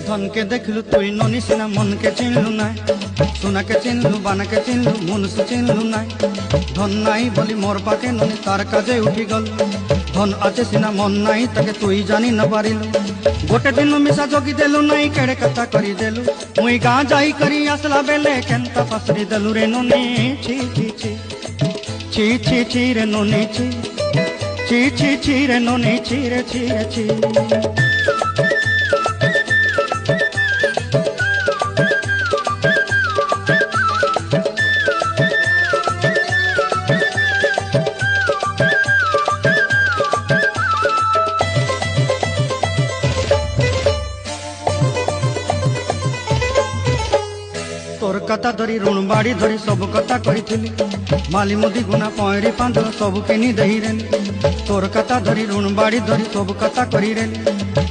धन के देखलु तुई ननी सिना मन के चिन्हलु ना सोना के चिन्हलु बाना के चिन्हलु मुनुष चिन्हलु ना धन नाई बोली मोर पाके ननी तार काजे उठी गल धन आचे सिना मन नाई ताके तुई जानी न पारिलु गोटे दिन मिसा जोगी देलु नाई केड़े कथा करी देलु मुई गाँ जाई करी आसला बेले केंता पासरी देलु रे ननी छी छी छी छी छी छी रे ननी छी छी छी छी रे ननी छी रे छी रे छी तोर कथा धरी ऋण बाड़ी धरी सब कथा कही माली मुदी गुना पहरी पांद सब किनी दही रेली तोर कथा धरी ऋण बाड़ी धरी सब कथा करी रेली।